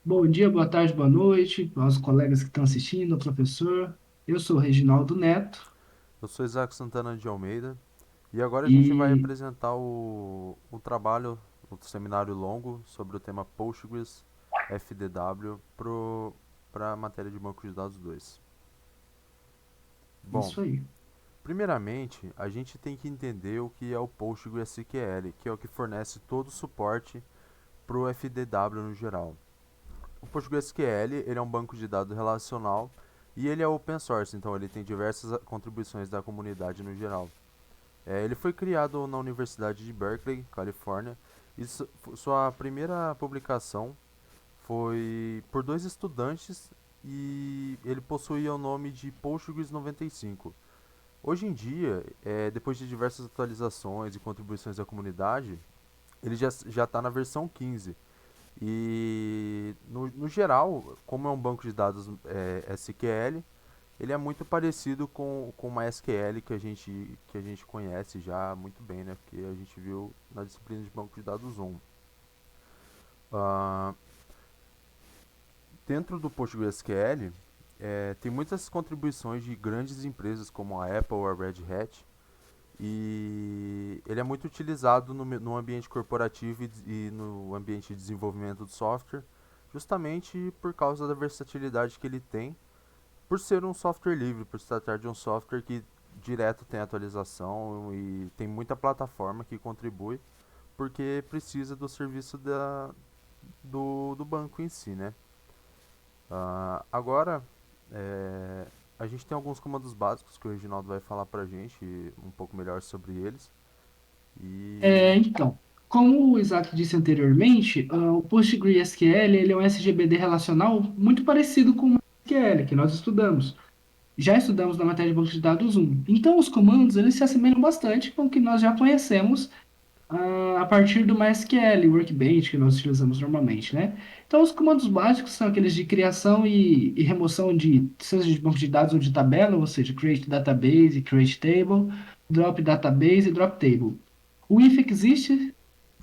Bom dia, boa tarde, boa noite aos colegas que estão assistindo, ao professor. Eu sou o Reginaldo Neto Eu sou Isaac Santana de Almeida e agora a gente vai e apresentar o trabalho, o seminário longo sobre o tema Postgres FDW para a matéria de banco de dados 2. Bom, isso aí. primeiramente a gente tem que entender o que é o PostgreSQL, que é o que fornece todo o suporte para o FDW no geral. O PostgreSQL ele é um banco de dados relacional e ele é open source, então ele tem diversas contribuições da comunidade no geral. Ele foi criado na Universidade de Berkeley, Califórnia, e sua primeira publicação foi por dois estudantes e ele possuía o nome de Postgres 95. Hoje em dia, depois de diversas atualizações e contribuições da comunidade, ele já está na versão 15. E no geral, como é um banco de dados SQL, ele é muito parecido com o MySQL que a gente conhece já muito bem, né? Porque a gente viu na disciplina de banco de dados 1. Ah, dentro do PostgreSQL, tem muitas contribuições de grandes empresas como a Apple ou a Red Hat. E ele é muito utilizado no ambiente corporativo e no ambiente de desenvolvimento de software, justamente por causa da versatilidade que ele tem por ser um software livre, por se tratar de um software que direto tem atualização e tem muita plataforma que contribui, porque precisa do serviço do banco em si, né? Agora, é, a gente tem alguns comandos básicos que o Reginaldo vai falar pra gente um pouco melhor sobre eles. E Então, como o Isaac disse anteriormente, o PostgreSQL ele é um SGBD relacional muito parecido com o MySQL, que nós estudamos. Já estudamos na matéria de banco de dados 1. Então, os comandos eles se assemelham bastante com o que nós já conhecemos a partir do MySQL, Workbench, que nós utilizamos normalmente, né? Então, os comandos básicos são aqueles de criação e remoção de, seja de banco de dados ou de tabela, ou seja, create database, create table, drop database e drop table. O if existe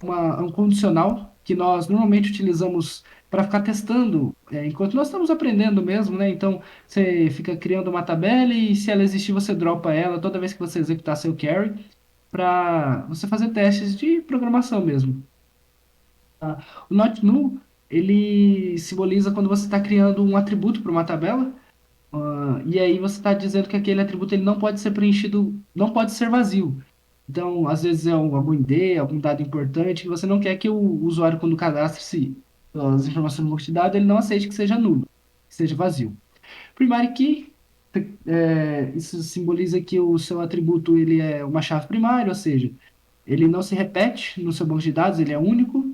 um condicional que nós normalmente utilizamos para ficar testando, enquanto nós estamos aprendendo mesmo, né? Então, você fica criando uma tabela e se ela existir, você dropa ela toda vez que você executar seu carry para você fazer testes de programação mesmo. Tá? O not null, ele simboliza quando você está criando um atributo para uma tabela, e aí você está dizendo que aquele atributo ele não pode ser preenchido, não pode ser vazio. Então, às vezes é algum ID, algum dado importante que você não quer que o usuário, quando cadastre-se as informações no banco de dados, ele não aceite que seja nulo, que seja vazio. Primary key, isso simboliza que o seu atributo ele é uma chave primária, ou seja, ele não se repete no seu banco de dados, ele é único.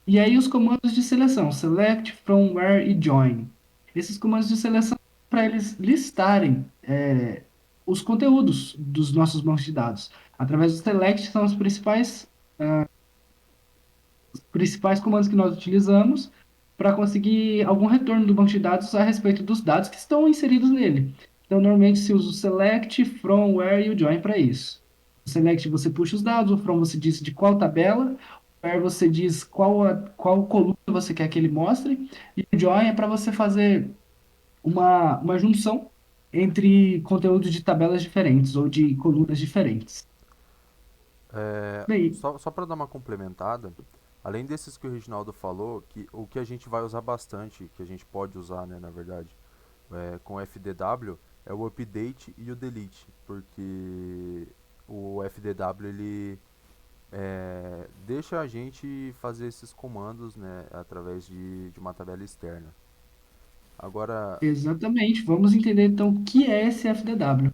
E aí os comandos de seleção, select, from, where e join. Esses comandos de seleção para eles listarem os conteúdos dos nossos bancos de dados. Através do select são os principais comandos que nós utilizamos para conseguir algum retorno do banco de dados a respeito dos dados que estão inseridos nele. Então, normalmente se usa o select, from, where e o join para isso. O select você puxa os dados, o from você diz de qual tabela, o where você diz qual coluna você quer que ele mostre, e o join é para você fazer uma junção entre conteúdos de tabelas diferentes ou de colunas diferentes. Bem, só para dar uma complementada, além desses que o Reginaldo falou, que o que a gente vai usar bastante, que a gente pode usar, né, na verdade, com o FDW, é o update e o delete, porque o FDW ele deixa a gente fazer esses comandos, né, através de uma tabela externa. Agora, exatamente. Vamos entender então o que é esse FDW.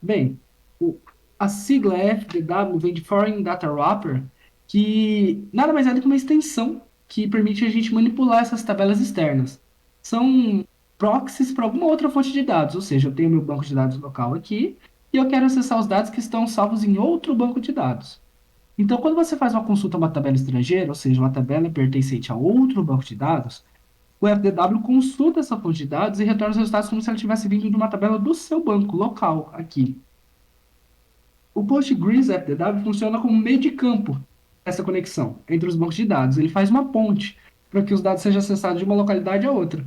Bem, o- a sigla FDW vem de Foreign Data Wrapper, que nada mais é do que uma extensão que permite a gente manipular essas tabelas externas. São proxies para alguma outra fonte de dados, ou seja, eu tenho meu banco de dados local aqui e eu quero acessar os dados que estão salvos em outro banco de dados. Então, quando você faz uma consulta a uma tabela estrangeira, ou seja, uma tabela pertencente a outro banco de dados, o FDW consulta essa fonte de dados e retorna os resultados como se ela tivesse vindo de uma tabela do seu banco local aqui. O Postgres FDW funciona como meio de campo essa conexão entre os bancos de dados. Ele faz uma ponte. para que os dados sejam acessados de uma localidade a outra,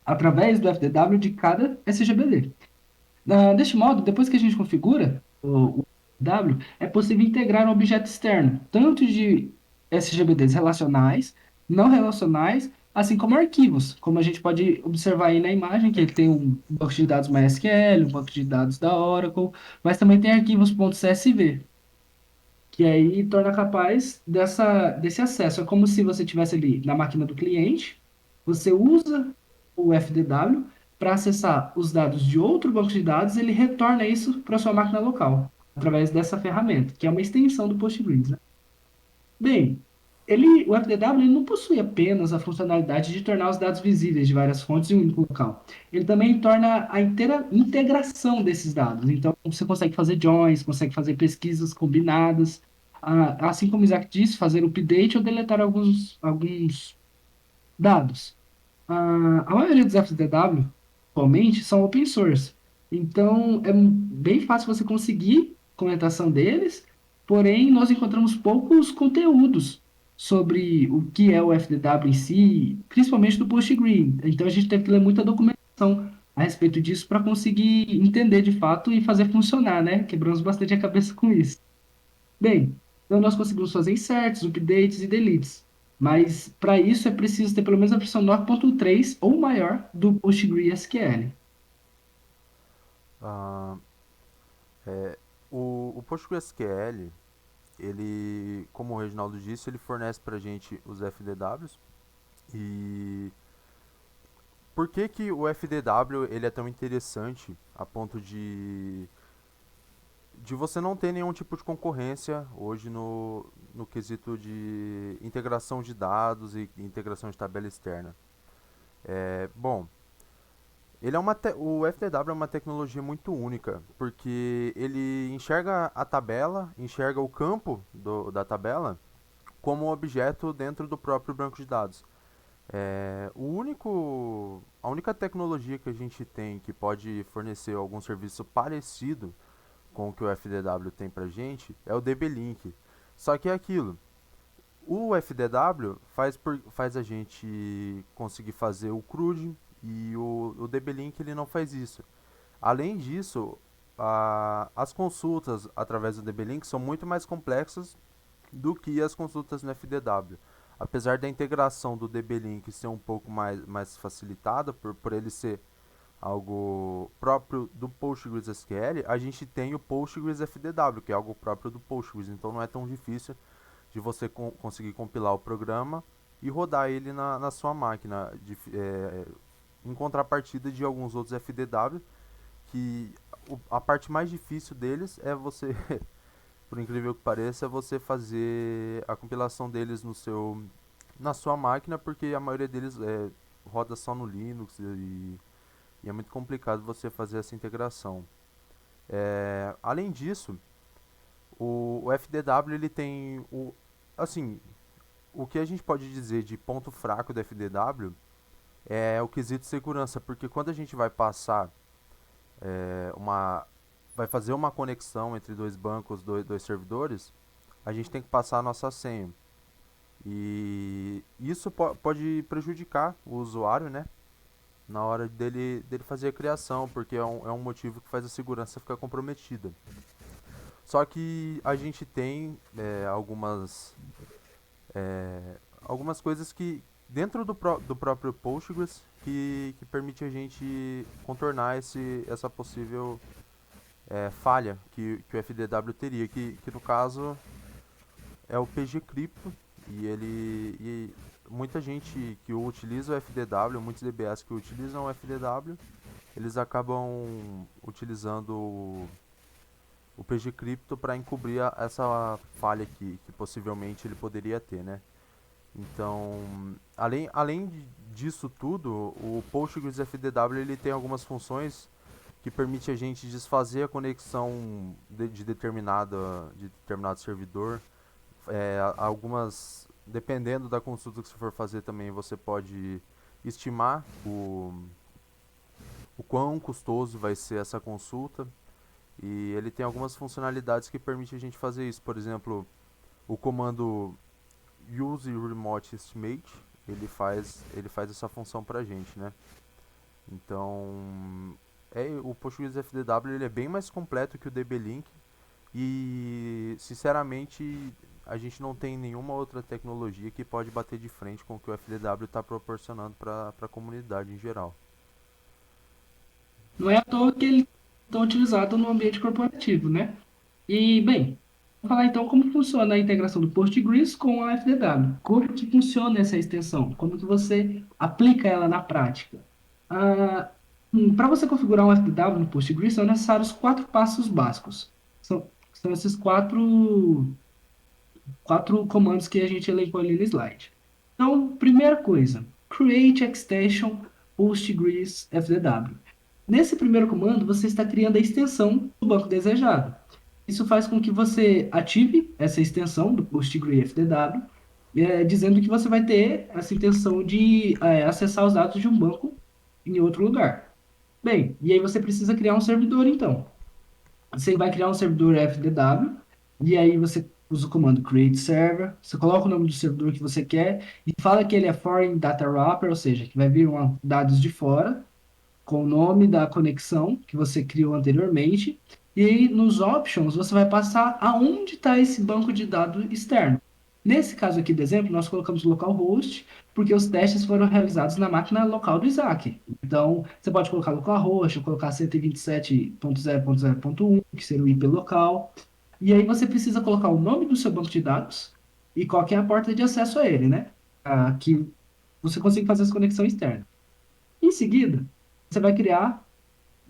através do FDW de cada SGBD. Deste modo, depois que a gente configura o W, é possível integrar um objeto externo, tanto de SGBDs relacionais, não relacionais, assim como arquivos, como a gente pode observar aí na imagem, que ele tem um banco de dados MySQL, um banco de dados da Oracle, mas também tem arquivos .csv, que aí torna capaz desse acesso. É como se você tivesse ali na máquina do cliente, você usa o FDW para acessar os dados de outro banco de dados, ele retorna isso para sua máquina local, através dessa ferramenta, que é uma extensão do Postgres, né? Bem, o FDW ele não possui apenas a funcionalidade de tornar os dados visíveis de várias fontes em um único local. Ele também torna a integração desses dados. Então, você consegue fazer joins, consegue fazer pesquisas combinadas, assim como o Isaac disse, fazer update ou deletar alguns dados. A maioria dos FDW, atualmente, são open source. Então, é bem fácil você conseguir comentação deles, porém, nós encontramos poucos conteúdos sobre o que é o FDW em si, principalmente do PostgreSQL. Então, a gente teve que ler muita documentação a respeito disso para conseguir entender de fato e fazer funcionar, né? Quebramos bastante a cabeça com isso. Bem, então nós conseguimos fazer inserts, updates e deletes. Mas para isso é preciso ter pelo menos a versão 9.3 ou maior do PostgreSQL. Ah, é, o PostgreSQL, ele, como o Reginaldo disse, ele fornece para a gente os FDWs. E por que que o FDW ele é tão interessante a ponto de você não ter nenhum tipo de concorrência hoje no quesito de integração de dados e integração de tabela externa? Bom, o FDW é uma tecnologia muito única, porque ele enxerga a tabela, enxerga o campo da tabela como um objeto dentro do próprio banco de dados. A única tecnologia que a gente tem que pode fornecer algum serviço parecido com o que o FDW tem pra gente é o DB-Link. Só que é aquilo, o FDW faz a gente conseguir fazer o CRUD e o DB-Link ele não faz isso. Além disso, as consultas através do DB-Link são muito mais complexas do que as consultas no FDW. Apesar da integração do DB-Link ser um pouco mais facilitada, por ele ser algo próprio do PostgreSQL, a gente tem o Postgres FDW, que é algo próprio do Postgres, então não é tão difícil de você conseguir compilar o programa e rodar ele na sua máquina, em contrapartida de alguns outros FDW, que a parte mais difícil deles é você, por incrível que pareça, é você fazer a compilação deles na sua máquina, porque a maioria deles roda só no Linux e é muito complicado você fazer essa integração. Além disso, o FDW ele tem assim, o que a gente pode dizer de ponto fraco do FDW é o quesito segurança, porque quando a gente vai passar vai fazer uma conexão entre dois bancos, dois servidores, a gente tem que passar a nossa senha. E isso pode prejudicar o usuário, né? Na hora dele fazer a criação, porque é um motivo que faz a segurança ficar comprometida. Só que a gente tem algumas coisas que dentro do próprio Postgres que permite a gente contornar essa possível falha que o FDW teria, que no caso é o pgcrypto e muita gente que utiliza o FDW, muitos DBAs que utilizam o FDW, eles acabam utilizando o pgcrypto para encobrir essa falha que possivelmente ele poderia ter, né? Então, além disso tudo, o Postgres FDW ele tem algumas funções que permite a gente desfazer a conexão de determinado servidor. Algumas, dependendo da consulta que você for fazer também, você pode estimar o quão custoso vai ser essa consulta. E ele tem algumas funcionalidades que permitem a gente fazer isso. Por exemplo, o comando use remote estimate, ele faz essa função pra gente, né? Então, o Postgres FDW ele é bem mais completo que o DB-Link e, sinceramente, a gente não tem nenhuma outra tecnologia que pode bater de frente com o que o FDW está proporcionando para a comunidade em geral. Não é à toa que ele é tão utilizado no ambiente corporativo, né? E, bem, vamos falar então como funciona a integração do Postgres com a FDW. Como que funciona essa extensão? Como que você aplica ela na prática? Para você configurar um FDW no Postgres, são necessários quatro passos básicos. São esses quatro comandos que a gente elencou ali no slide. Então, primeira coisa, create extension Postgres FDW. Nesse primeiro comando, você está criando a extensão do banco desejado. Isso faz com que você ative essa extensão do Postgres FDW, dizendo que você vai ter essa intenção de acessar os dados de um banco em outro lugar. Bem, e aí você precisa criar um servidor, então. Você vai criar um servidor FDW, e aí você usa o comando create server, você coloca o nome do servidor que você quer, e fala que ele é foreign data wrapper, ou seja, que vai vir dados de fora, com o nome da conexão que você criou anteriormente. E aí, nos options, você vai passar aonde está esse banco de dados externo. Nesse caso aqui do exemplo, nós colocamos localhost, porque os testes foram realizados na máquina local do Isaac. Então, você pode colocar localhost, ou colocar 127.0.0.1, que seria o IP local. E aí você precisa colocar o nome do seu banco de dados e qual que é a porta de acesso a ele, né? Que você consiga fazer essa conexão externa. Em seguida, você vai criar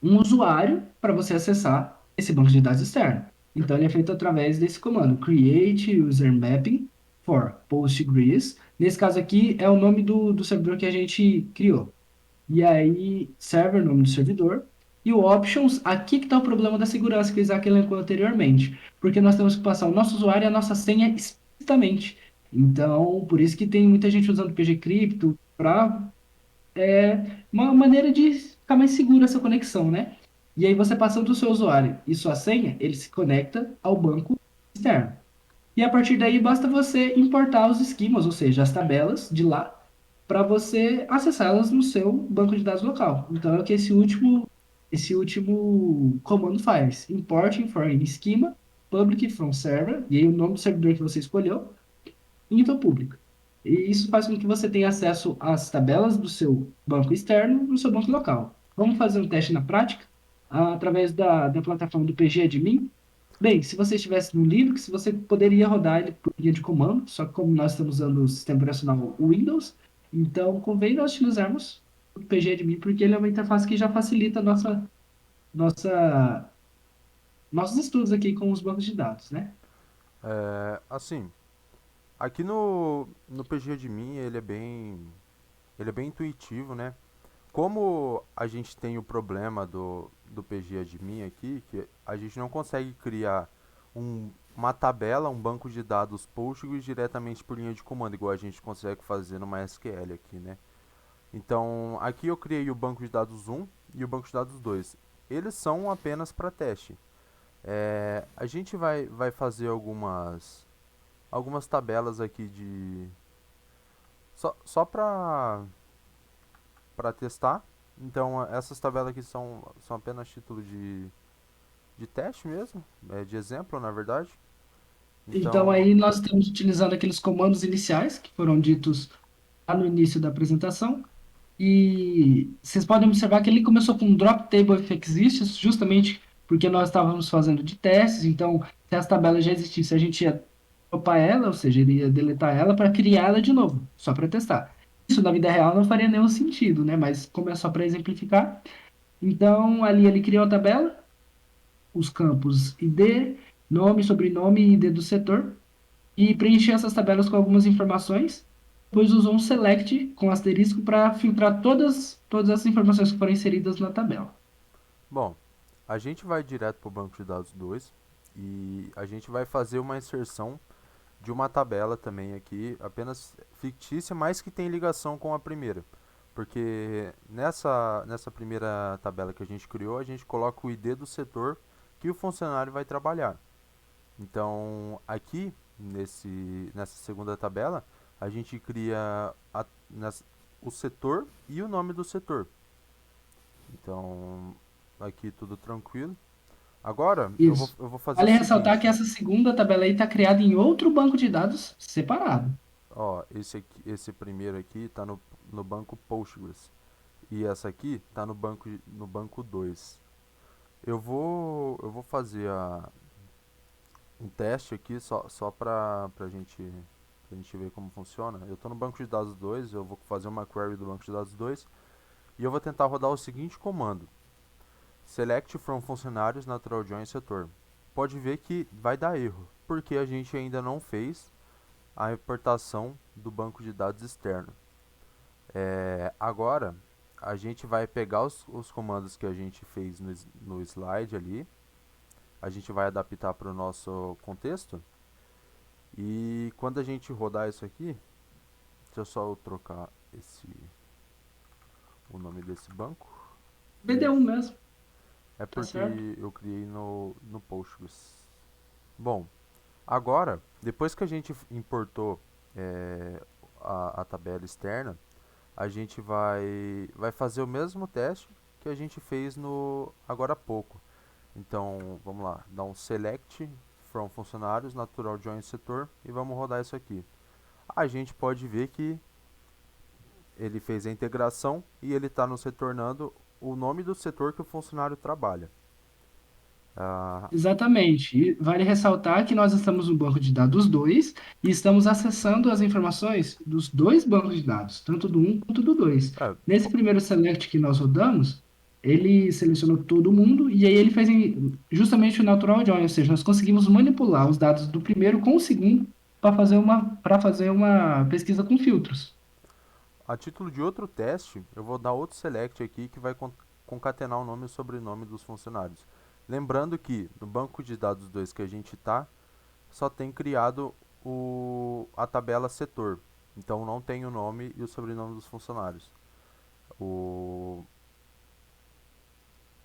um usuário para você acessar esse banco de dados externo. Então, ele é feito através desse comando, create user mapping for Postgres. Nesse caso aqui, é o nome do servidor que a gente criou. E aí, server, nome do servidor. E o options, aqui que está o problema da segurança que o Isaac elencou anteriormente. Porque nós temos que passar o nosso usuário e a nossa senha explicitamente. Então, por isso que tem muita gente usando PG Crypto para uma maneira de ficar mais segura essa conexão, né? E aí você passando o seu usuário e sua senha, ele se conecta ao banco externo. E a partir daí basta você importar os esquemas, ou seja, as tabelas de lá, para você acessá-las no seu banco de dados local. Então é o que esse último comando faz. Import foreign schema, public from server, e aí o nome do servidor que você escolheu, info pública. E isso faz com que você tenha acesso às tabelas do seu banco externo no seu banco local. Vamos fazer um teste na prática, através da plataforma do PGAdmin. Bem, se você estivesse no Linux, você poderia rodar ele por linha de comando, só que como nós estamos usando o sistema operacional Windows, então convém nós utilizarmos o PGAdmin, porque ele é uma interface que já facilita nossa, nossos estudos aqui com os bancos de dados, né? Assim, aqui no PG de mim ele é bem intuitivo, né? Como a gente tem o problema do PG Admin aqui, que a gente não consegue criar uma tabela, um banco de dados Postgres diretamente por linha de comando, igual a gente consegue fazer no MySQL aqui, né? Então, aqui eu criei o banco de dados 1 e o banco de dados 2. Eles são apenas para teste. A gente vai fazer algumas tabelas aqui só para testar. Então, essas tabelas aqui são apenas título de teste mesmo, de exemplo, na verdade. Então, Então, aí nós estamos utilizando aqueles comandos iniciais que foram ditos lá no início da apresentação. E vocês podem observar que ele começou com drop table if exists, justamente porque nós estávamos fazendo de testes. Então, se as tabelas já existissem, a gente ia dropar ela, ou seja, ele ia deletar ela para criar ela de novo, só para testar. Isso na vida real não faria nenhum sentido, né? Mas como é só para exemplificar, então ali ele criou a tabela, os campos ID, nome, sobrenome e ID do setor e preencher essas tabelas com algumas informações. Depois usou um select com asterisco para filtrar todas as informações que foram inseridas na tabela. bom, a gente vai direto para o banco de dados 2 e a gente vai fazer uma inserção de uma tabela também aqui, apenas fictícia, mas que tem ligação com a primeira. Porque nessa primeira tabela que a gente criou, a gente coloca o ID do setor que o funcionário vai trabalhar. Então, aqui nessa segunda tabela, a gente cria o setor e o nome do setor. Então, aqui tudo tranquilo. Agora, Isso. eu vou fazer o Vale ressaltar que seguinte. essa segunda tabela aí está criada em outro banco de dados separado. Ó, esse primeiro aqui está no banco Postgres. E essa aqui está no banco 2. Eu vou fazer um teste aqui só para pra gente ver como funciona. Eu estou no banco de dados 2, eu vou fazer uma query do banco de dados 2 e eu vou tentar rodar o seguinte comando: select from funcionários natural join setor. Pode ver que vai dar erro, porque a gente ainda não fez a importação do banco de dados externo. Agora, a gente vai pegar os comandos que a gente fez no slide ali, a gente vai adaptar para o nosso contexto, e quando a gente rodar isso aqui, deixa eu só trocar o nome desse banco. BD1 mesmo, É tá certo? porque eu criei no Postgres. Bom, agora, depois que a gente importou é, a tabela externa, a gente vai fazer o mesmo teste que a gente fez no agora há pouco. Então, vamos lá, dá um select from funcionários, natural join setor e vamos rodar isso aqui. A gente pode ver que ele fez a integração e ele está nos retornando o nome do setor que o funcionário trabalha. Ah, Exatamente. E vale ressaltar que nós estamos no banco de dados 2 e estamos acessando as informações dos dois bancos de dados, tanto do um quanto do 2. é, Nesse primeiro select que nós rodamos, ele selecionou todo mundo e aí ele fez justamente o natural join, ou seja, nós conseguimos manipular os dados do primeiro com o segundo para fazer uma pesquisa com filtros. a título de outro teste, eu vou dar outro select aqui que vai concatenar o nome e o sobrenome dos funcionários. Lembrando que no banco de dados 2 que a gente está, só tem criado a tabela setor. Então não tem o nome e o sobrenome dos funcionários. O,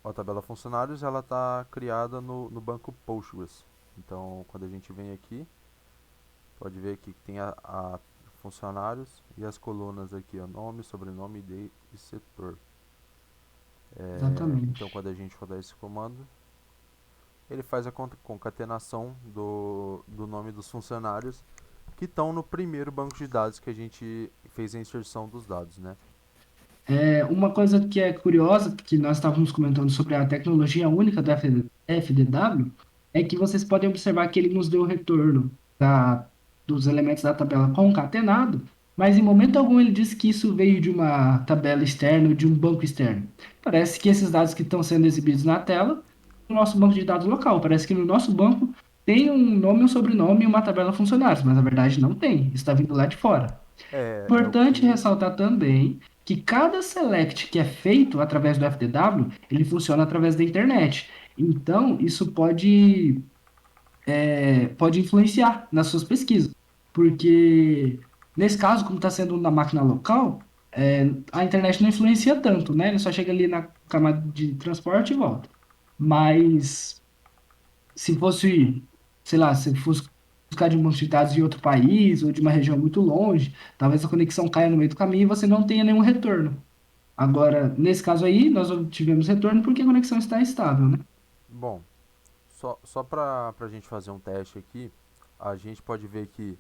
a tabela funcionários ela está criada no banco Postgres. Então quando a gente vem aqui, pode ver aqui que tem a funcionários e as colunas aqui, ó, nome, sobrenome, ID e setor. Então Exatamente. quando a gente rodar esse comando, ele faz a concatenação do nome dos funcionários que estão no primeiro banco de dados que a gente fez a inserção dos dados, né? Uma coisa que é curiosa, que nós estávamos comentando sobre a tecnologia única do FDW, é que vocês podem observar que ele nos deu o retorno dos elementos da tabela concatenado, mas em momento algum ele disse que isso veio de uma tabela externa ou de um banco externo. Parece que esses dados que estão sendo exibidos na tela, no nosso banco de dados local, parece que no nosso banco tem um nome, um sobrenome e uma tabela funcionários, mas na verdade não tem, isso está vindo lá de fora. É o Importante que. ressaltar também que cada select que é feito através do FDW, ele funciona através da internet. Então, isso pode influenciar nas suas pesquisas, porque nesse caso, como está sendo na máquina local, a internet não influencia tanto, né? Ele só chega ali na camada de transporte e volta. Mas se fosse, sei lá, se fosse buscar de um banco de dados em outro país ou de uma região muito longe, talvez a conexão caia no meio do caminho e você não tenha nenhum retorno. Agora, nesse caso aí, nós tivemos retorno porque a conexão está estável, né? Bom, só para a gente fazer um teste aqui, a gente pode ver que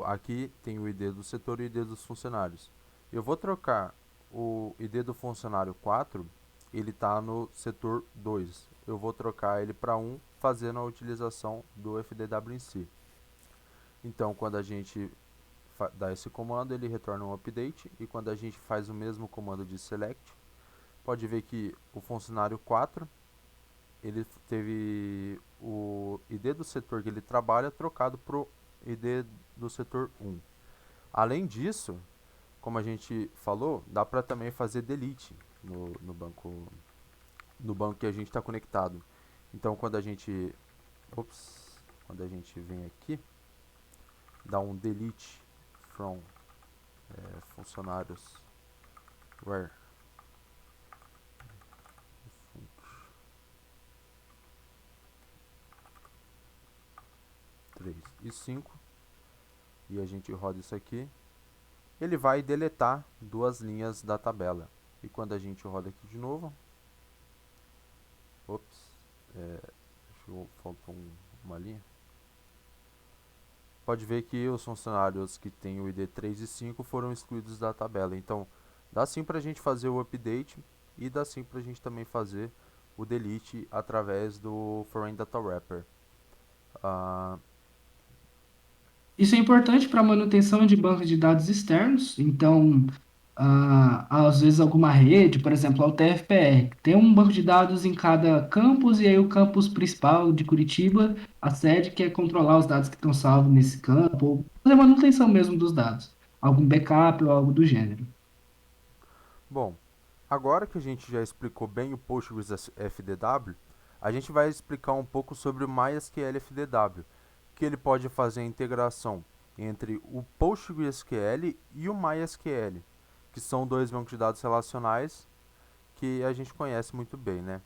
aqui tem o ID do setor e o ID dos funcionários. Eu vou trocar o ID do funcionário 4, ele está no setor 2. Eu vou trocar ele para 1, fazendo a utilização do FDW em si. Então, quando a gente dá esse comando, ele retorna um update. E quando a gente faz o mesmo comando de select, pode ver que o funcionário 4 ele teve o ID do setor que ele trabalha trocado para o ID do setor 1. Além disso, como a gente falou, dá para também fazer delete no banco que a gente está conectado. Então, quando a gente vem aqui, dá um delete from funcionários where 3 e 5. e a gente roda isso aqui, ele vai deletar duas linhas da tabela. E quando a gente roda aqui de novo, ops, faltou uma linha. Pode ver que os funcionários que têm o ID 3 e 5 foram excluídos da tabela. Então, dá sim para a gente fazer o update e dá sim para a gente também fazer o delete através do Foreign Data Wrapper. Ah, Isso é importante para manutenção de bancos de dados externos. Então, às vezes alguma rede, por exemplo, a UTF-PR, tem um banco de dados em cada campus, e aí o campus principal de Curitiba, a sede quer controlar os dados que estão salvos nesse campo, ou fazer manutenção mesmo dos dados, algum backup ou algo do gênero. bom, agora que a gente já explicou bem o Postgres FDW, a gente vai explicar um pouco sobre o MySQL FDW, que ele pode fazer a integração entre o PostgreSQL e o MySQL, que são dois bancos de dados relacionais que a gente conhece muito bem, né?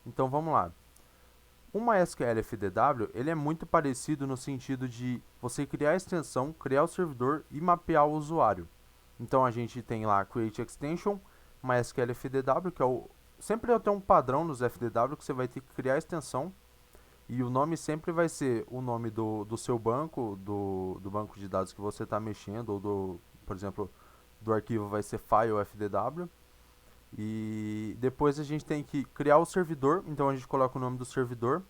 Então vamos lá. O MySQL FDW ele é muito parecido no sentido de você criar a extensão, criar o servidor e mapear o usuário. Então a gente tem lá Create Extension, MySQL FDW, que é o sempre tem um padrão nos FDW que você vai ter que criar a extensão e o nome sempre vai ser o nome do seu banco, do banco de dados que você está mexendo, ou por exemplo, do arquivo vai ser file FDW. E depois a gente tem que criar o servidor, então a gente coloca o nome do servidor,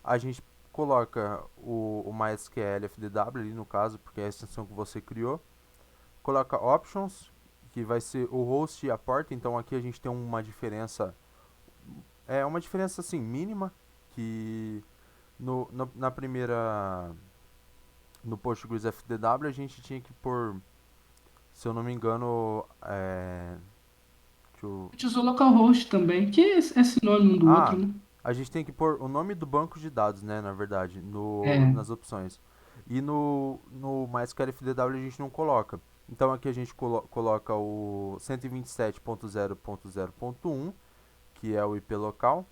a gente coloca o MySQL FDW ali no caso, porque é a extensão que você criou, coloca options, que vai ser o host e a porta, então aqui a gente tem uma diferença, uma diferença assim mínima, que na primeira, no Postgres FDW a gente tinha que pôr, se eu não me engano, deixa eu, A gente usou localhost também, que é sinônimo um do outro, ah, né? a gente tem que pôr o nome do banco de dados, né, na verdade, É, nas opções. E no MySQL FDW a gente não coloca. Então aqui a gente coloca o 127.0.0.1, que é o IP local.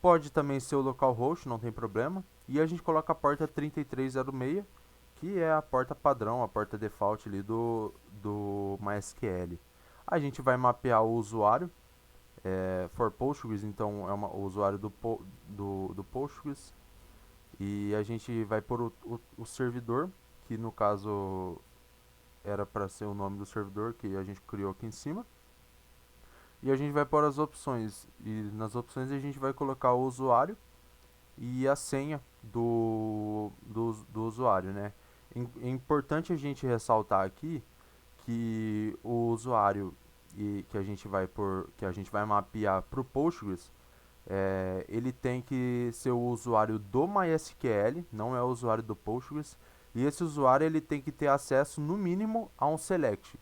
Pode também ser o localhost, não tem problema. E a gente coloca a porta 3306, que é a porta padrão, a porta default ali do MySQL. A gente vai mapear o usuário, for Postgres, então é o usuário do Postgres. E a gente vai pôr o servidor, que no caso era para ser o nome do servidor que a gente criou aqui em cima. E a gente vai pôr as opções. E nas opções a gente vai colocar o usuário e a senha do usuário, né? É importante a gente ressaltar aqui que o usuário que a gente que a gente vai mapear para o Postgres, ele tem que ser o usuário do MySQL, não é o usuário do Postgres, e esse usuário ele tem que ter acesso no mínimo a um select.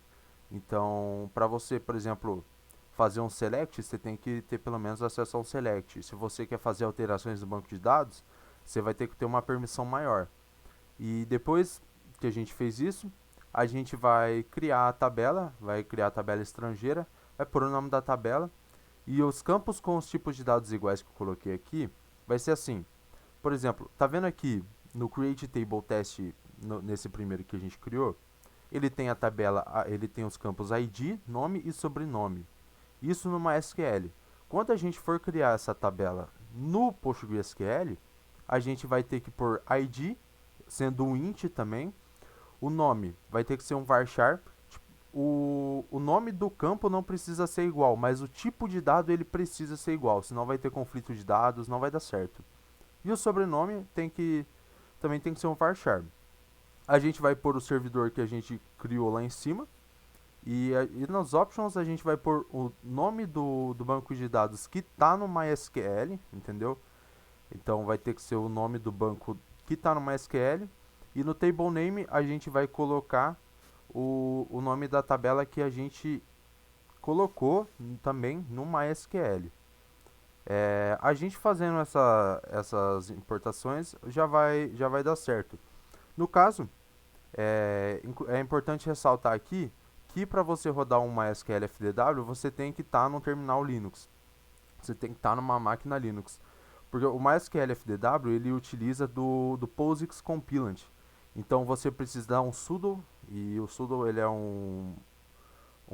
Então, para você, por exemplo, fazer um select, você tem que ter pelo menos acesso a um select. Se você quer fazer alterações no banco de dados, você vai ter que ter uma permissão maior. E depois que a gente fez isso, a gente vai criar a tabela, vai criar a tabela estrangeira, vai pôr o nome da tabela e os campos com os tipos de dados iguais que eu coloquei aqui, vai ser assim. Por exemplo, tá vendo aqui no Create Table Test, nesse primeiro que a gente criou, ele tem a tabela, ele tem os campos ID, nome e sobrenome. Isso no MySQL. Quando a gente for criar essa tabela no PostgreSQL, a gente vai ter que pôr ID, sendo um int também. O nome vai ter que ser um varchar. O nome do campo não precisa ser igual, mas o tipo de dado ele precisa ser igual, senão vai ter conflito de dados, não vai dar certo. E o sobrenome também tem que ser um varchar. A gente vai pôr o servidor que a gente criou lá em cima. E nas options a gente vai pôr o nome do banco de dados que está no MySQL, entendeu? Então vai ter que ser o nome do banco que está no MySQL. E no table name a gente vai colocar o nome da tabela que a gente colocou também no MySQL. A gente fazendo essas importações já vai dar certo. No caso, é importante ressaltar aqui que para você rodar um MySQL FDW, você tem que estar num terminal Linux. Você tem que estar numa máquina Linux. Porque o MySQL FDW ele utiliza do POSIX Compilant. Então você precisa dar um sudo, e o sudo ele é um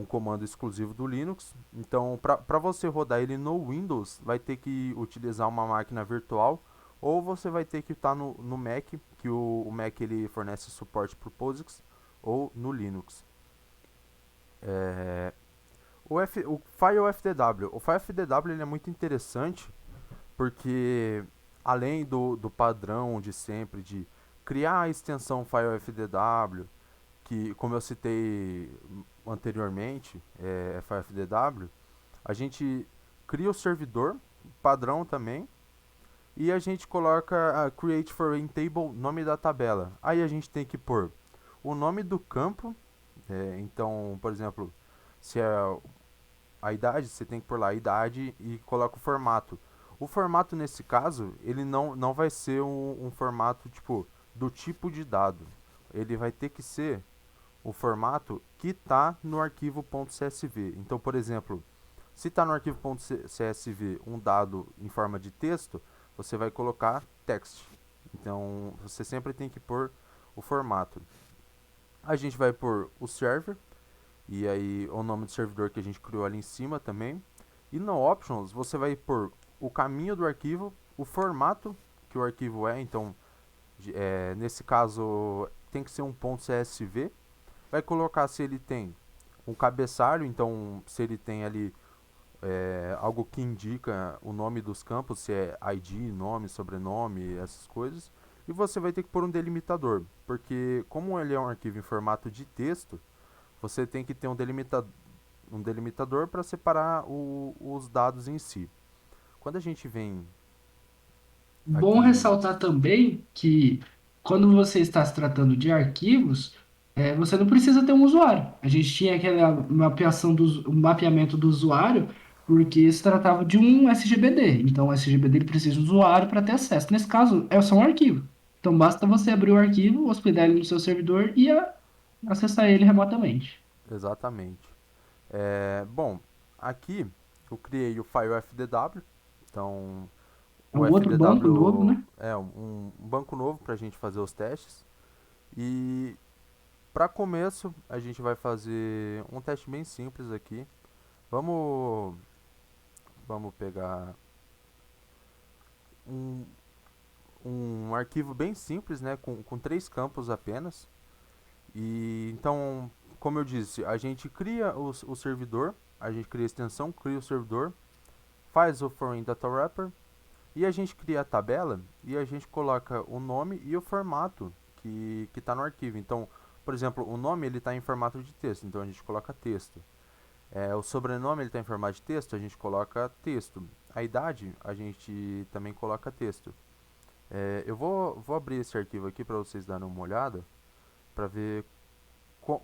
comando exclusivo do Linux. Então, para você rodar ele no Windows, vai ter que utilizar uma máquina virtual, ou você vai ter que estar no Mac, que o Mac ele fornece suporte para o POSIX, ou no Linux. É, o FileFDW. O FileFDW ele é muito interessante porque, além do padrão de sempre de criar a extensão FileFDW, que, como eu citei anteriormente, é FileFDW, a gente cria o servidor padrão também e a gente coloca a create foreign table, nome da tabela. Aí a gente tem que pôr o nome do campo, então, por exemplo, se é a idade, você tem que pôr lá a idade e coloca o formato. O formato nesse caso, ele não vai ser um formato tipo do tipo de dado. Ele vai ter que ser o formato que está no arquivo .csv. Então, por exemplo, se está no arquivo .csv um dado em forma de texto, você vai colocar text. Então, você sempre tem que pôr o formato. A gente vai pôr o server, e aí o nome do servidor que a gente criou ali em cima também. E no options, você vai pôr o caminho do arquivo, o formato que o arquivo é. Então, nesse caso, tem que ser um .csv. Vai colocar se ele tem um cabeçalho, então se ele tem ali algo que indica o nome dos campos, se é ID, nome, sobrenome, essas coisas. E você vai ter que pôr um delimitador, porque como ele é um arquivo em formato de texto, você tem que ter um delimitador para separar os dados em si. Quando a gente vem Bom aqui. ressaltar também que quando você está se tratando de arquivos, você não precisa ter um usuário. A gente tinha aquela mapeação o mapeamento do usuário, porque se tratava de um SGBD. Então, o SGBD ele precisa de um usuário para ter acesso. Nesse caso, é só um arquivo. Então, basta você abrir o arquivo, hospedar ele no seu servidor e acessar ele remotamente. Exatamente. Bom, aqui eu criei o file FDW. Então, É o um outro banco novo, FDW né? é um banco novo para a gente fazer os testes. E para começo, a gente vai fazer um teste bem simples aqui. Vamos, vamos pegar um, um arquivo bem simples, né, com três campos apenas. E então, como eu disse, a gente cria o servidor, a gente cria a extensão, cria o servidor, faz o foreign data wrapper e a gente cria a tabela e a gente coloca o nome e o formato que está no arquivo. Então, por exemplo, o nome ele está em formato de texto, então a gente coloca texto. O sobrenome ele está em formato de texto, a gente coloca texto. A idade a gente também coloca texto. Eu vou abrir esse arquivo aqui para vocês darem uma olhada para ver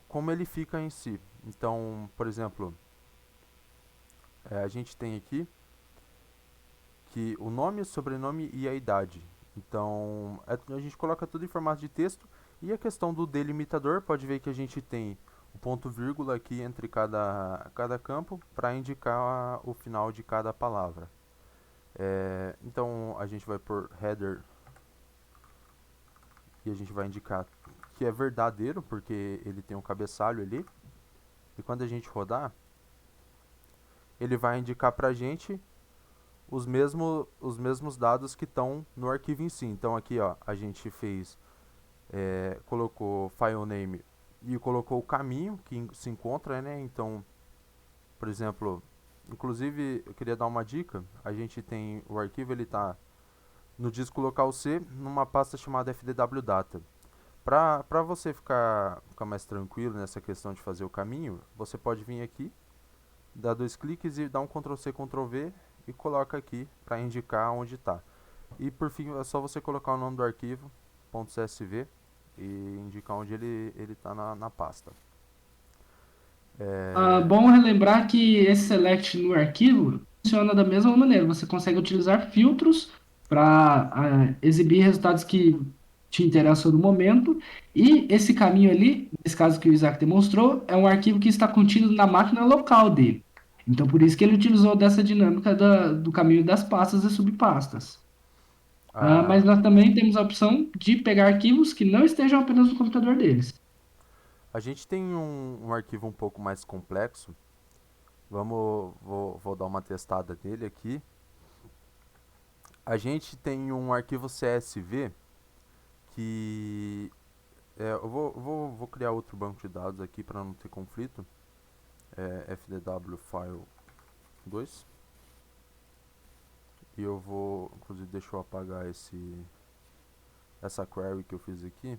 como ele fica em si. Então, por exemplo, a gente tem aqui que o nome, o sobrenome e a idade. Então, a gente coloca tudo em formato de texto. E a questão do delimitador, pode ver que a gente tem o ponto vírgula aqui entre cada campo para indicar o final de cada palavra. Então, a gente vai por header e a gente vai indicar que é verdadeiro, porque ele tem um cabeçalho ali. E quando a gente rodar, ele vai indicar para a gente os mesmos dados que estão no arquivo em si. Então aqui ó, a gente colocou file name e colocou o caminho que se encontra, né? Então, por exemplo, inclusive eu queria dar uma dica, a gente tem o arquivo, ele está no disco local C, numa pasta chamada fdwdata. Para você ficar mais tranquilo nessa questão de fazer o caminho, você pode vir aqui, dar dois cliques e dar um Ctrl C, Ctrl V e coloca aqui para indicar onde está. E por fim é só você colocar o nome do arquivo, .csv, e indicar onde ele está na pasta. É, Bom relembrar que esse select no arquivo funciona da mesma maneira. Você consegue utilizar filtros para exibir resultados que te interessam no momento. E esse caminho ali, nesse caso que o Isaac demonstrou, é um arquivo que está contido na máquina local dele. Então, por isso que ele utilizou dessa dinâmica do caminho das pastas e subpastas. Mas Ah, nós também temos a opção de pegar arquivos que não estejam apenas no computador deles. a gente tem um arquivo um pouco mais complexo. Vou dar uma testada nele aqui. A gente tem um arquivo CSV que vou criar outro banco de dados aqui para não ter conflito. FDW file 2. E eu vou, inclusive, deixa eu apagar essa query que eu fiz aqui,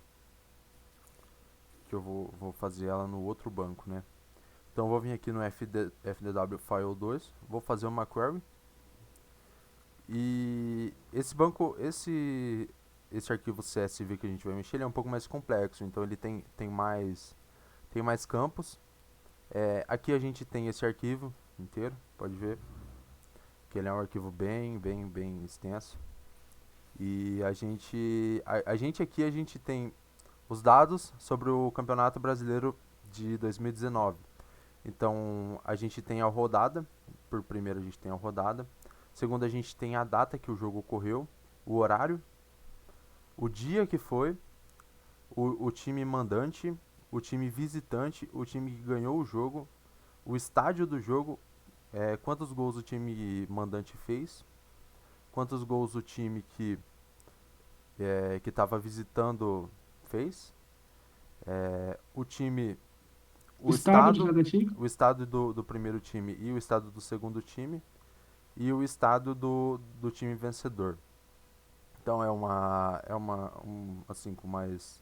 que eu vou fazer ela no outro banco, né? Então eu vou vir aqui no FDW file 2, vou fazer uma query e esse arquivo CSV que a gente vai mexer, ele é um pouco mais complexo, então ele tem mais campos. Aqui a gente tem esse arquivo inteiro, pode ver que ele é um arquivo bem extenso. E a gente aqui a gente tem os dados sobre o Campeonato Brasileiro de 2019. Então, a gente tem a rodada, por primeiro a gente tem a rodada, segundo a gente tem a data que o jogo ocorreu, o horário, o dia que foi, o time mandante, o time visitante, o time que ganhou o jogo, o estádio do jogo, quantos gols o time mandante fez, quantos gols o time que estava visitando fez, o time, O o estado de estado, cada time. o estado do primeiro time e o estado do segundo time e o estado do time vencedor. Então assim com mais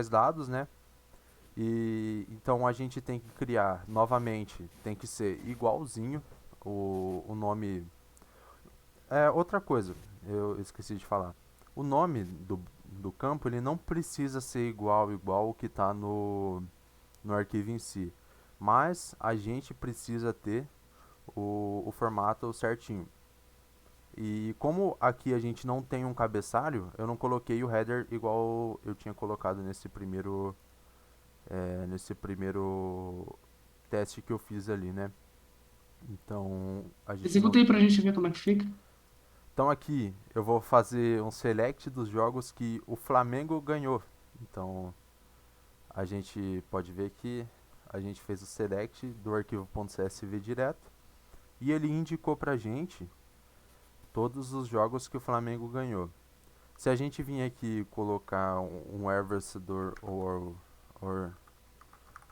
dados, né? E então a gente tem que criar novamente, tem que ser igualzinho o nome. Outra coisa, eu esqueci de falar. O nome do campo ele não precisa ser igual o que está no arquivo em si, mas a gente precisa ter o formato certinho. E como aqui a gente não tem um cabeçalho, eu não coloquei o header igual eu tinha colocado nesse primeiro teste que eu fiz ali, né? Então a gente não. Executa aí pra gente ver como é que fica. Então aqui eu vou fazer um select dos jogos que o Flamengo ganhou. Então a gente pode ver que a gente fez o select do arquivo .csv direto e ele indicou pra gente todos os jogos que o Flamengo ganhou. Se a gente vir aqui colocar um where vencedor or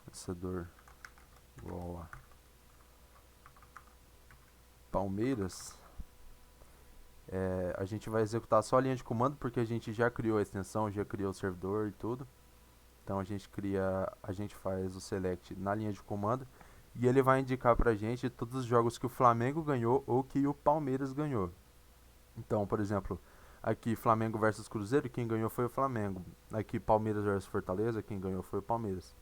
vencedor igual a Palmeiras, a gente vai executar só a linha de comando porque a gente já criou a extensão, já criou o servidor e tudo. Então a gente faz o select na linha de comando e ele vai indicar pra gente todos os jogos que o Flamengo ganhou ou que o Palmeiras ganhou. Então, por exemplo, aqui Flamengo versus Cruzeiro, quem ganhou foi o Flamengo. Aqui Palmeiras versus Fortaleza, quem ganhou foi o Palmeiras.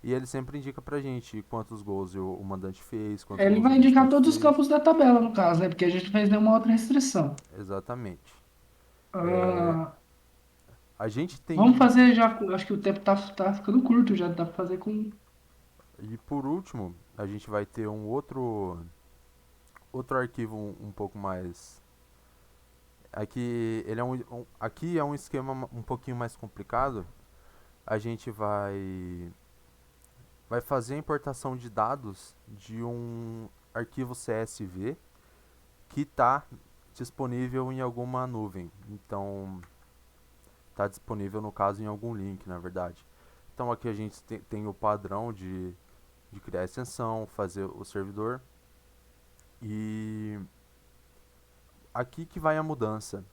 E ele sempre indica pra gente quantos gols o mandante fez, quantos Ele gols o vai indicar visitante todos os fez. campos da tabela, no caso, né? Porque a gente não fez nenhuma outra restrição. Exatamente. É, Ah, a gente vamos tem. fazer já. Acho que o tempo tá ficando curto já. Dá pra fazer com. E por último, a gente vai ter outro arquivo um pouco mais. Aqui é um esquema um pouquinho mais complicado. A gente vai fazer a importação de dados de um arquivo CSV que está disponível em alguma nuvem. Então, está disponível no caso em algum link, na verdade. Então aqui a gente tem o padrão de criar a extensão, fazer o servidor e aqui que vai a mudança.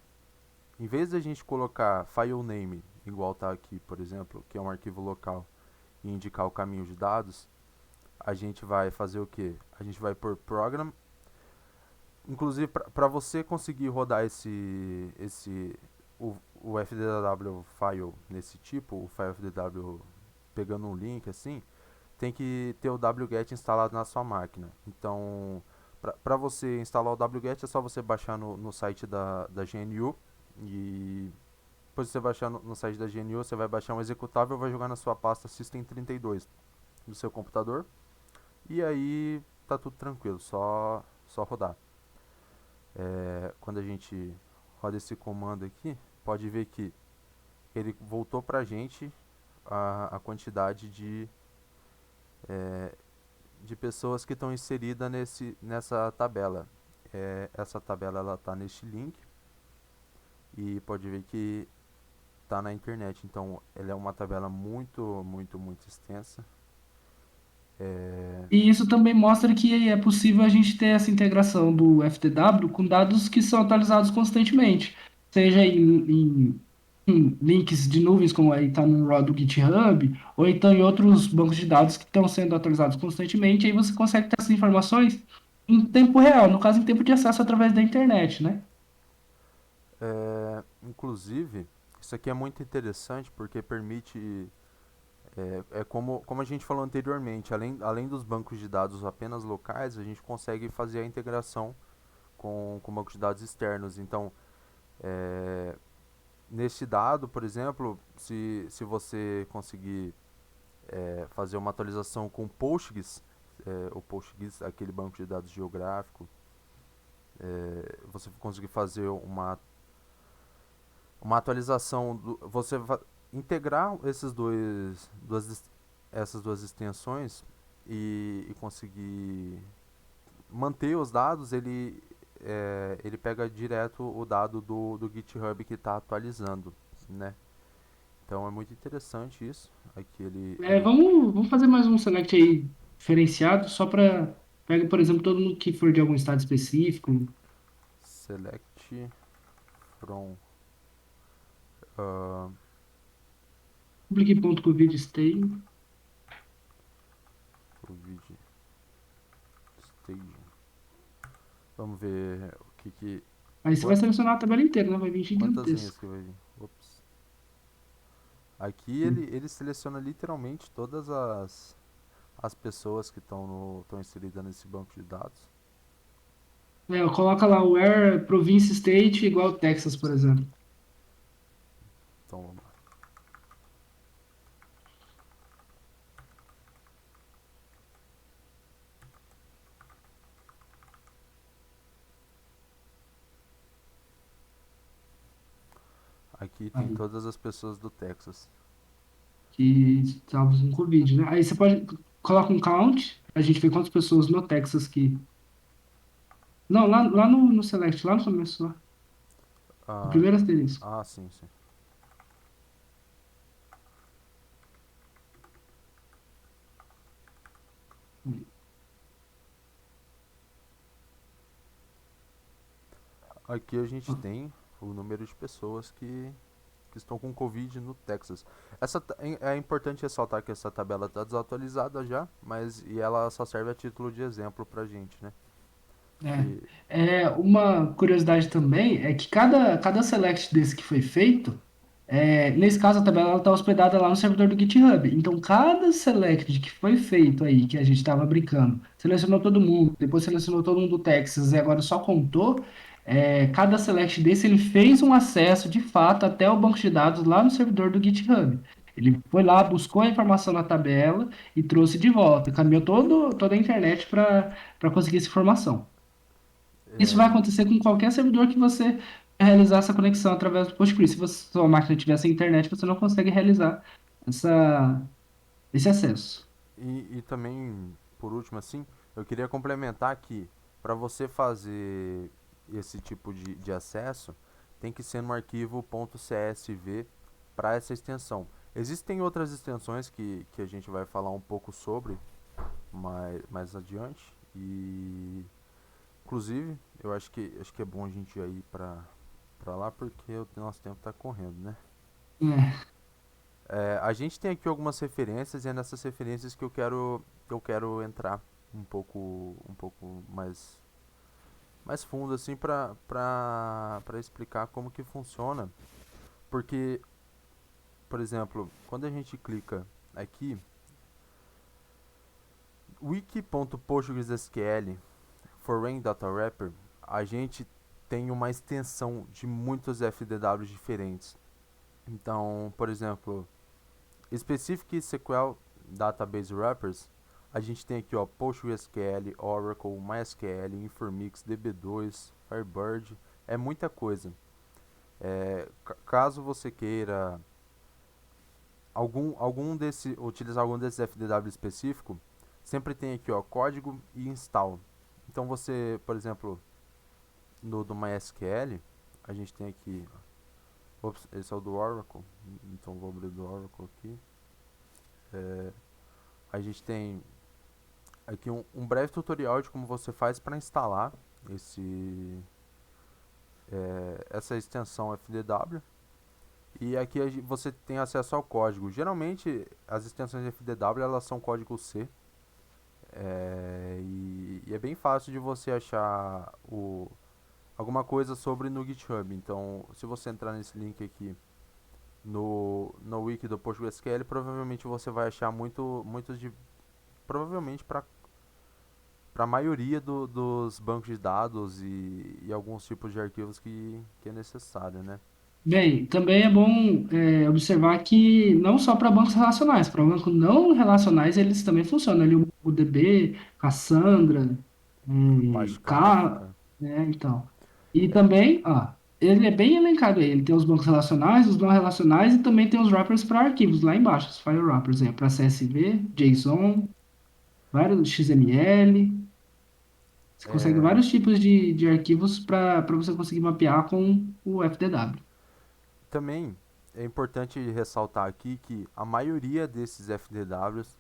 Em vez de a gente colocar file name igual está aqui, por exemplo, que é um arquivo local e indicar o caminho de dados, a gente vai fazer o que? A gente vai por program. Inclusive, para você conseguir rodar o FDW file nesse tipo, o file FDW pegando um link assim, tem que ter o wget instalado na sua máquina. Então, para você instalar o wget é só você baixar no site da GNU e depois de você baixar no site da GNU, você vai baixar um executável e vai jogar na sua pasta System32 do seu computador. E aí tá tudo tranquilo, só rodar. Quando a gente roda esse comando aqui, pode ver que ele voltou para a gente a quantidade de pessoas que estão inseridas nessa tabela. Essa tabela ela está neste link e pode ver que está na internet. Então, ela é uma tabela muito extensa. É, E isso também mostra que é possível a gente ter essa integração do FTW com dados que são atualizados constantemente, seja em links de nuvens, como aí está no raw do GitHub, ou então em outros bancos de dados que estão sendo atualizados constantemente, aí você consegue ter essas informações em tempo real, no caso, em tempo de acesso através da internet, né? inclusive, isso aqui é muito interessante porque permite. Como a gente falou anteriormente, além dos bancos de dados apenas locais, a gente consegue fazer a integração com bancos de dados externos. Então, é, neste dado, por exemplo, se você conseguir fazer uma atualização com Postgres, o Postgres, aquele banco de dados geográfico, você conseguir fazer uma atualização, integrar essas duas extensões e conseguir manter os dados, ele pega direto o dado do GitHub que está atualizando, né? Então é muito interessante isso. Aqui Vamos fazer mais um select aí diferenciado, só para, pega, por exemplo, todo mundo que for de algum estado específico, select from uh, public.covid stay. COVID staging. Vamos ver o Aí você vai selecionar a tabela inteira, né? Vai vir quantas linhas gigantesco. que vai vir. Ops. Aqui ele seleciona literalmente todas as pessoas que estão inseridas nesse banco de dados. Coloca lá where província state igual Texas, por exemplo. Então vamos lá. Aqui tem Aí, todas as pessoas do Texas. que estavam com Covid, né? Aí você pode coloca um count, a gente vê quantas pessoas no Texas que. Não, lá no select, lá no começo, lá. O Ah, primeiro asterisco. sim, sim. Aqui a gente tem o número de pessoas que estão com Covid no Texas. É importante ressaltar que essa tabela está desatualizada já, mas ela só serve a título de exemplo pra gente, né? Que Uma curiosidade também é que cada select desse que foi feito, nesse caso a tabela está hospedada lá no servidor do GitHub. Então, cada select que foi feito aí, que a gente estava brincando, selecionou todo mundo, depois selecionou todo mundo do Texas e agora só contou, cada select desse ele fez um acesso de fato até o banco de dados lá no servidor do GitHub. Ele foi lá, buscou a informação na tabela e trouxe de volta, caminhou toda a internet para conseguir essa informação. Isso vai é, acontecer com qualquer servidor que você realizar essa conexão através do Postgres. Se sua máquina tiver sem internet, você não consegue realizar esse acesso. e também, por último, assim, eu queria complementar que para você fazer esse tipo de acesso, tem que ser no arquivo .csv para essa extensão. Existem outras extensões que a gente vai falar um pouco sobre mais adiante. E inclusive, eu acho que é bom a gente ir para lá porque o nosso tempo está correndo, né? É, A gente tem aqui algumas referências e é nessas referências que eu quero entrar um pouco mais fundo assim para explicar como que funciona, porque, por exemplo, quando a gente clica aqui wiki.postgresql foreign data wrapper, a gente tem uma extensão de muitos FDWs diferentes. Então, por exemplo, Specific SQL Database Wrappers, A gente tem aqui, ó, PostgreSQL, Oracle, MySQL, Informix, DB2, Firebird, é muita coisa. Caso você queira utilizar algum desses FDW específico, sempre tem aqui, ó, código e install. Então você, por exemplo, no do MySQL, a gente tem aqui, ops, esse é o do Oracle, então vou abrir do Oracle aqui. A gente tem aqui um breve tutorial de como você faz para instalar essa extensão FDW. E aqui você tem acesso ao código. Geralmente as extensões FDW elas são código C. E é bem fácil de você achar alguma coisa sobre no GitHub. Então, se você entrar nesse link aqui no wiki do PostgreSQL, provavelmente você vai achar muitos de. Provavelmente para a maioria dos bancos de dados e alguns tipos de arquivos que é necessário, né? Bem, também é bom observar que não só para bancos relacionais, para bancos não relacionais eles também funcionam. Ali o MongoDB, Cassandra, Apache K, Kafka. né, então. E também, ele é bem elencado aí. Ele tem os bancos relacionais, os não relacionais e também tem os wrappers para arquivos lá embaixo, os file wrappers, para CSV, JSON, vários XML. Você consegue É, vários tipos de arquivos para você conseguir mapear com o FDW. também é importante ressaltar aqui que a maioria desses FDWs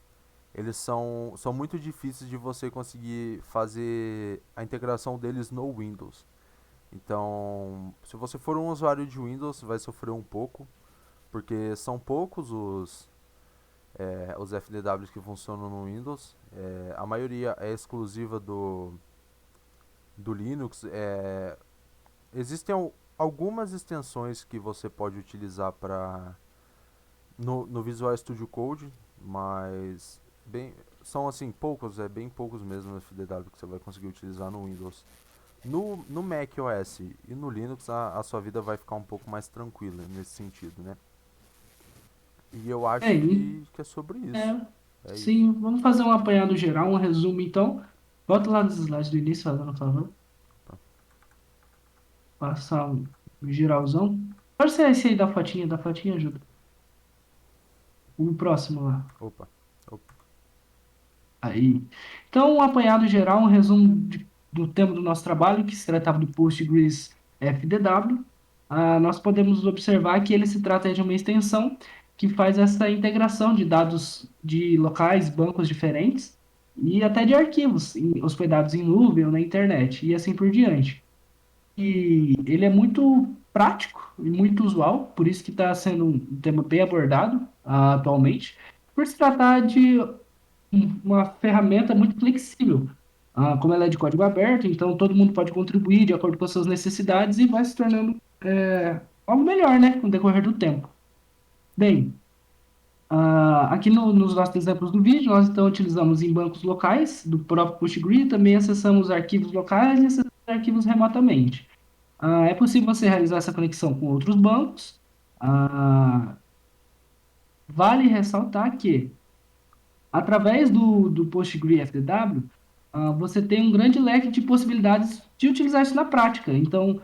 eles são muito difíceis de você conseguir fazer a integração deles no Windows. Então, se você for um usuário de Windows, vai sofrer um pouco, porque são poucos os FDWs que funcionam no Windows. A maioria é exclusiva do Linux. Existem algumas extensões que você pode utilizar no Visual Studio Code, mas são assim poucos, bem poucos mesmo FDW que você vai conseguir utilizar no Windows. No Mac OS e no Linux a sua vida vai ficar um pouco mais tranquila nesse sentido, né? E eu acho É, que é sobre isso. É, É isso. sim, vamos fazer um apanhado geral, um resumo então. Volta lá nos slides do início, fazendo um favor. Passar um geralzão. Pode ser esse aí da fotinha ajuda. O próximo lá. Opa, opa. Aí. Então, um apanhado geral, um resumo do tema do nosso trabalho, que se tratava do Postgres FDW. Nós podemos observar que ele se trata de uma extensão que faz essa integração de dados de locais, bancos diferentes e até de arquivos hospedados em nuvem ou na internet e assim por diante. E ele é muito prático e muito usual, por isso que está sendo um tema bem abordado atualmente, por se tratar de uma ferramenta muito flexível. Como ela é de código aberto, então todo mundo pode contribuir de acordo com as suas necessidades e vai se tornando algo melhor, né, com o decorrer do tempo. Bem, aqui nos nossos exemplos do vídeo, nós então utilizamos em bancos locais do próprio PostgreSQL, também acessamos arquivos locais e acessamos arquivos remotamente. É possível você realizar essa conexão com outros bancos. Vale ressaltar que através do PostgreSQL, você tem um grande leque de possibilidades de utilizar isso na prática. Então,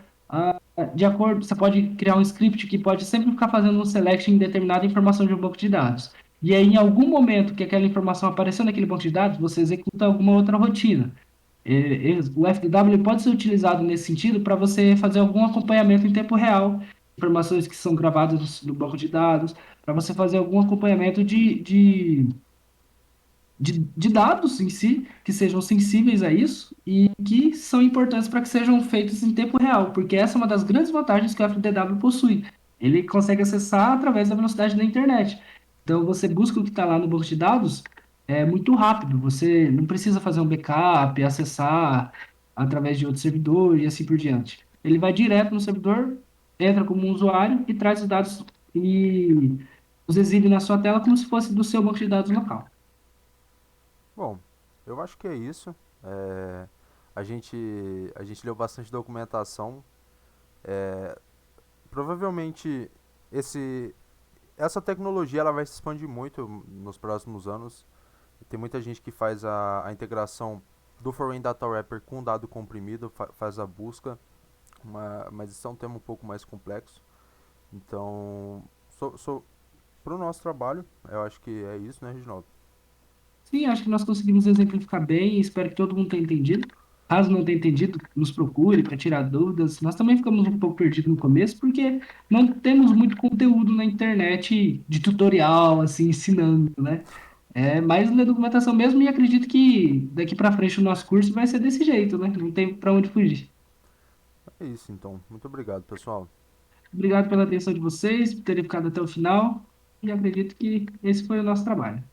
de acordo, você pode criar um script que pode sempre ficar fazendo um select em determinada informação de um banco de dados. E aí, em algum momento que aquela informação apareceu naquele banco de dados, você executa alguma outra rotina. O FDW ele pode ser utilizado nesse sentido para você fazer algum acompanhamento em tempo real, informações que são gravadas no banco de dados, para você fazer algum acompanhamento de dados em si, que sejam sensíveis a isso e que são importantes para que sejam feitos em tempo real, porque essa é uma das grandes vantagens que o FDW possui. Ele consegue acessar através da velocidade da internet. Então, você busca o que está lá no banco de dados muito rápido. Você não precisa fazer um backup, acessar através de outro servidor e assim por diante. Ele vai direto no servidor, entra como um usuário e traz os dados e os exibe na sua tela como se fosse do seu banco de dados local. Bom, eu acho que é isso. É, a gente leu bastante documentação. Provavelmente esse essa tecnologia ela vai se expandir muito nos próximos anos. Tem muita gente que faz a integração do Foreign Data Wrapper com dado comprimido, faz a busca, mas isso é um tema um pouco mais complexo. Então, pro nosso trabalho, eu acho que é isso, né, Reginaldo? Sim, acho que nós conseguimos exemplificar bem e espero que todo mundo tenha entendido. Caso não tenha entendido, nos procure para tirar dúvidas. Nós também ficamos um pouco perdidos no começo, porque não temos muito conteúdo na internet de tutorial, assim, ensinando, né? É mais na documentação mesmo e acredito que daqui para frente o nosso curso vai ser desse jeito, né? Não tem para onde fugir. É isso, então. Muito obrigado, pessoal. Obrigado pela atenção de vocês, por terem ficado até o final e acredito que esse foi o nosso trabalho.